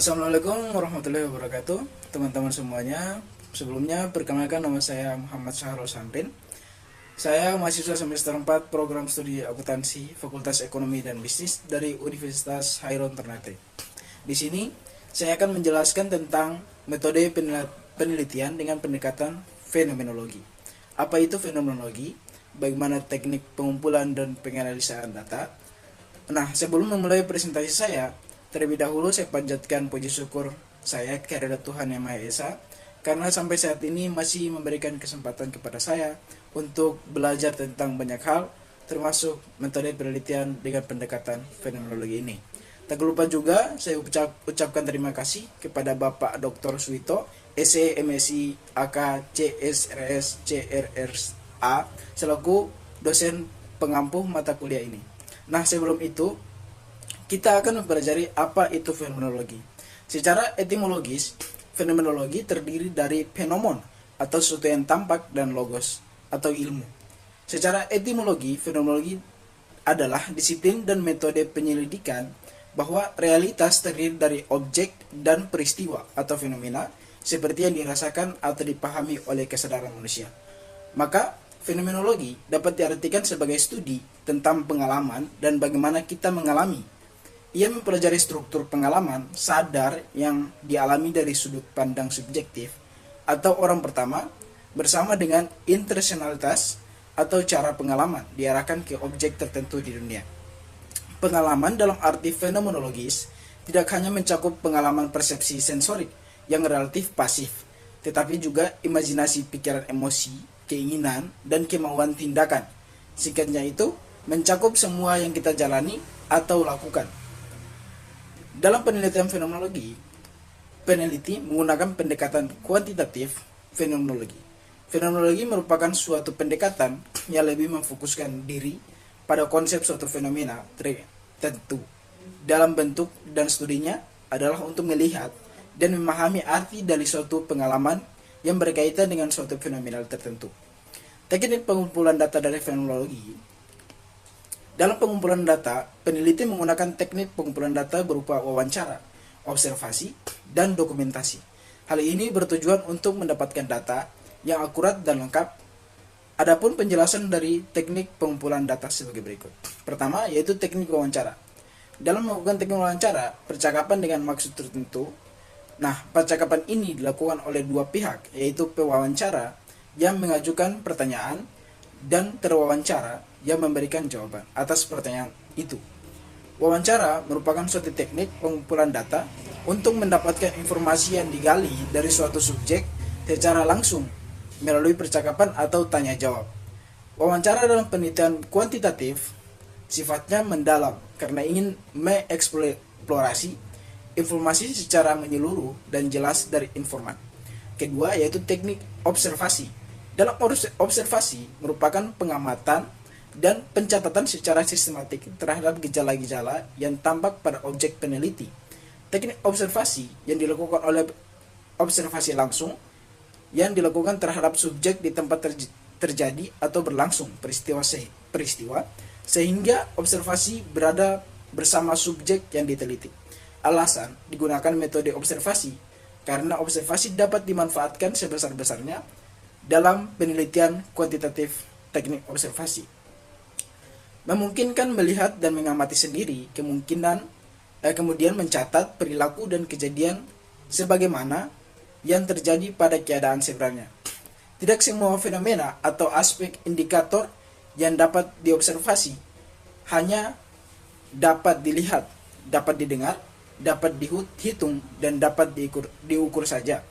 Assalamualaikum warahmatullahi wabarakatuh, teman-teman semuanya. Sebelumnya perkenalkan, nama saya Muhammad Syahrul Samrin. Saya mahasiswa semester 4 program studi akuntansi Fakultas Ekonomi dan Bisnis dari Universitas Hairun Ternate. Di sini saya akan menjelaskan tentang metode penelitian dengan pendekatan fenomenologi. Apa itu fenomenologi? Bagaimana teknik pengumpulan dan penganalisaan data? Nah, sebelum memulai presentasi saya, terlebih dahulu saya panjatkan puji syukur saya kehadirat Tuhan Yang Maha Esa, karena sampai saat ini masih memberikan kesempatan kepada saya untuk belajar tentang banyak hal, termasuk metode penelitian dengan pendekatan fenomenologi ini. Tak lupa juga saya ucapkan terima kasih kepada Bapak Dr. Suito, SE, MSI, AK, CSRS, CRRA, selaku dosen pengampu mata kuliah ini. Nah, sebelum itu, kita akan mempelajari apa itu fenomenologi. Secara etimologis, fenomenologi terdiri dari fenomon atau sesuatu yang tampak dan logos atau ilmu. Secara etimologi, fenomenologi adalah disiplin dan metode penyelidikan bahwa realitas terdiri dari objek dan peristiwa atau fenomena seperti yang dirasakan atau dipahami oleh kesadaran manusia. Maka, fenomenologi dapat diartikan sebagai studi tentang pengalaman dan bagaimana kita mengalami. Ia mempelajari struktur pengalaman sadar yang dialami dari sudut pandang subjektif atau orang pertama bersama dengan intensionalitas atau cara pengalaman diarahkan ke objek tertentu di dunia. Pengalaman dalam arti fenomenologis tidak hanya mencakup pengalaman persepsi sensorik yang relatif pasif, tetapi juga imajinasi pikiran, emosi, keinginan, dan kemauan tindakan. Singkatnya itu, mencakup semua yang kita jalani atau lakukan. Dalam penelitian fenomenologi, peneliti menggunakan pendekatan kuantitatif fenomenologi. Fenomenologi merupakan suatu pendekatan yang lebih memfokuskan diri pada konsep suatu fenomena tertentu. Dalam bentuk dan studinya adalah untuk melihat dan memahami arti dari suatu pengalaman yang berkaitan dengan suatu fenomena tertentu. Teknik pengumpulan data dari fenomenologi. Dalam pengumpulan data, peneliti menggunakan teknik pengumpulan data berupa wawancara, observasi, dan dokumentasi. Hal ini bertujuan untuk mendapatkan data yang akurat dan lengkap. Adapun penjelasan dari teknik pengumpulan data sebagai berikut. Pertama, yaitu teknik wawancara. Dalam melakukan teknik wawancara, percakapan dengan maksud tertentu. Nah, percakapan ini dilakukan oleh dua pihak, yaitu pewawancara yang mengajukan pertanyaan dan terwawancara yang memberikan jawaban atas pertanyaan itu. Wawancara merupakan suatu teknik pengumpulan data untuk mendapatkan informasi yang digali dari suatu subjek secara langsung melalui percakapan atau tanya jawab. Wawancara dalam penelitian kuantitatif sifatnya mendalam karena ingin mengeksplorasi informasi secara menyeluruh dan jelas dari informan. Kedua, yaitu teknik observasi. Dalam observasi merupakan pengamatan dan pencatatan secara sistematik terhadap gejala-gejala yang tampak pada objek peneliti. Teknik observasi yang dilakukan oleh observasi langsung yang dilakukan terhadap subjek di tempat terjadi atau berlangsung peristiwa sehingga observasi berada bersama subjek yang diteliti. Alasan digunakan metode observasi karena observasi dapat dimanfaatkan sebesar-besarnya dalam penelitian kuantitatif. Teknik observasi memungkinkan melihat dan mengamati sendiri kemudian mencatat perilaku dan kejadian sebagaimana yang terjadi pada keadaan sebenarnya. Tidak semua fenomena atau aspek indikator yang dapat diobservasi hanya dapat dilihat, dapat didengar, dapat dihitung, dan dapat diukur saja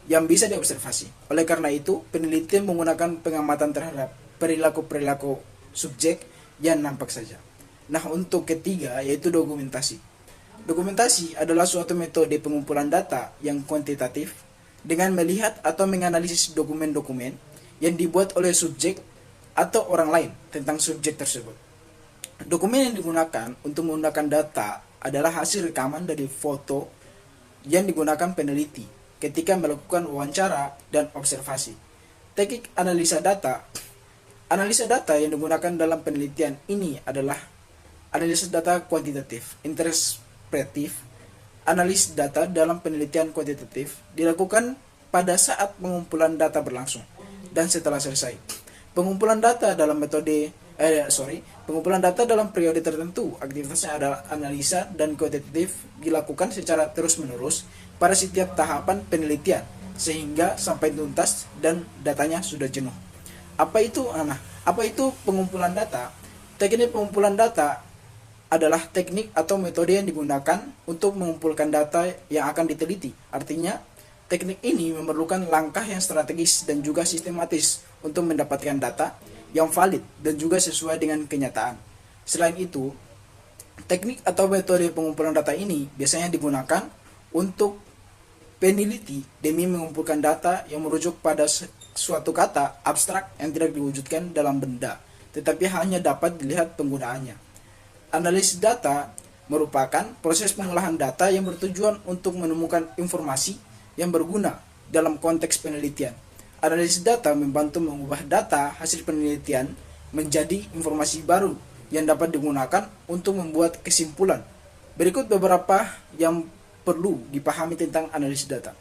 yang bisa diobservasi. Oleh karena itu, penelitian menggunakan pengamatan terhadap perilaku-perilaku subjek yang nampak saja. Nah, untuk ketiga, yaitu dokumentasi. Dokumentasi adalah suatu metode pengumpulan data yang kuantitatif dengan melihat atau menganalisis dokumen-dokumen yang dibuat oleh subjek atau orang lain tentang subjek tersebut. Dokumen yang digunakan untuk menggunakan data adalah hasil rekaman dari foto yang digunakan peneliti ketika melakukan wawancara dan observasi. Teknik analisa data. Analisa data yang digunakan dalam penelitian ini adalah analisa data kuantitatif, interpretif, Analisis data dalam penelitian kuantitatif dilakukan pada saat pengumpulan data berlangsung dan setelah selesai. Pengumpulan data dalam pengumpulan data dalam periode tertentu, aktivitasnya adalah analisa dan kuantitatif dilakukan secara terus-menerus pada setiap tahapan penelitian sehingga sampai tuntas dan datanya sudah jenuh. Apa itu pengumpulan data? Teknik pengumpulan data adalah teknik atau metode yang digunakan untuk mengumpulkan data yang akan diteliti. Artinya, teknik ini memerlukan langkah yang strategis dan juga sistematis untuk mendapatkan data yang valid dan juga sesuai dengan kenyataan. Selain itu, teknik atau metode pengumpulan data ini biasanya digunakan untuk peneliti demi mengumpulkan data yang merujuk pada suatu kata abstrak yang tidak diwujudkan dalam benda, tetapi hanya dapat dilihat penggunaannya. Analisis data merupakan proses pengolahan data yang bertujuan untuk menemukan informasi yang berguna dalam konteks penelitian. Analisis data membantu mengubah data hasil penelitian menjadi informasi baru yang dapat digunakan untuk membuat kesimpulan. Berikut beberapa yang perlu dipahami tentang analisis data.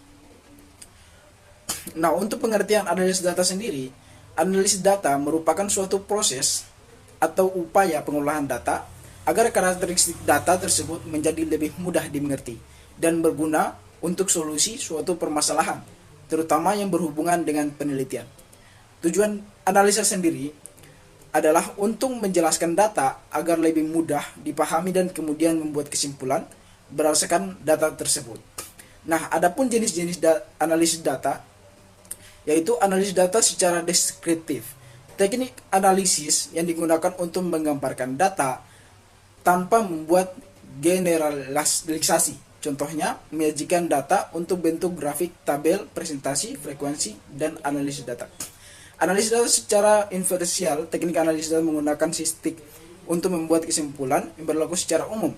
Nah, untuk pengertian analisis data sendiri, analisis data merupakan suatu proses atau upaya pengolahan data agar karakteristik data tersebut menjadi lebih mudah dimengerti dan berguna untuk solusi suatu permasalahan, terutama yang berhubungan dengan penelitian. Tujuan analisa sendiri adalah untuk menjelaskan data agar lebih mudah dipahami dan kemudian membuat kesimpulan berdasarkan data tersebut. Nah, adapun jenis-jenis analisis data, yaitu analisis data secara deskriptif. Teknik analisis yang digunakan untuk menggambarkan data tanpa membuat generalisasi. Contohnya, menyajikan data untuk bentuk grafik, tabel, presentasi, frekuensi, dan analisis data. Analisis data secara inversial, teknik analisis data menggunakan sistik untuk membuat kesimpulan yang berlaku secara umum.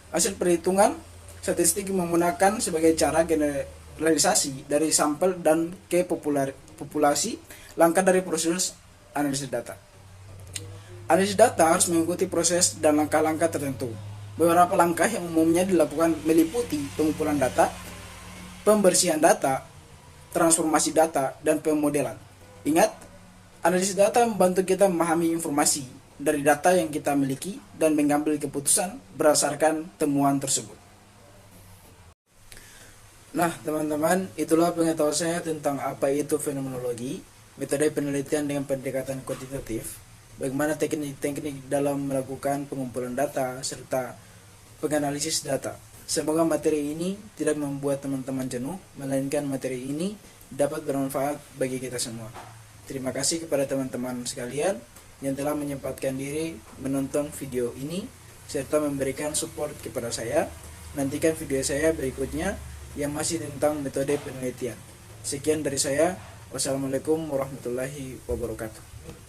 Hasil perhitungan statistik menggunakan sebagai cara generalisasi dari sampel dan ke populasi, langkah dari proses analisis data. Analisis data harus mengikuti proses dan langkah-langkah tertentu. Beberapa langkah yang umumnya dilakukan meliputi pengumpulan data, pembersihan data, transformasi data, dan pemodelan. Ingat, analisis data membantu kita memahami informasi dari data yang kita miliki dan mengambil keputusan berdasarkan temuan tersebut. Nah, teman-teman, itulah pengetahuan saya tentang apa itu fenomenologi, metode penelitian dengan pendekatan kuantitatif, bagaimana teknik-teknik dalam melakukan pengumpulan data, serta penganalisis data. Semoga materi ini tidak membuat teman-teman jenuh, melainkan materi ini dapat bermanfaat bagi kita semua. Terima kasih kepada teman-teman sekalian yang telah menyempatkan diri menonton video ini, serta memberikan support kepada saya. Nantikan video saya berikutnya yang masih tentang metode penelitian. Sekian dari saya. Wassalamualaikum warahmatullahi wabarakatuh.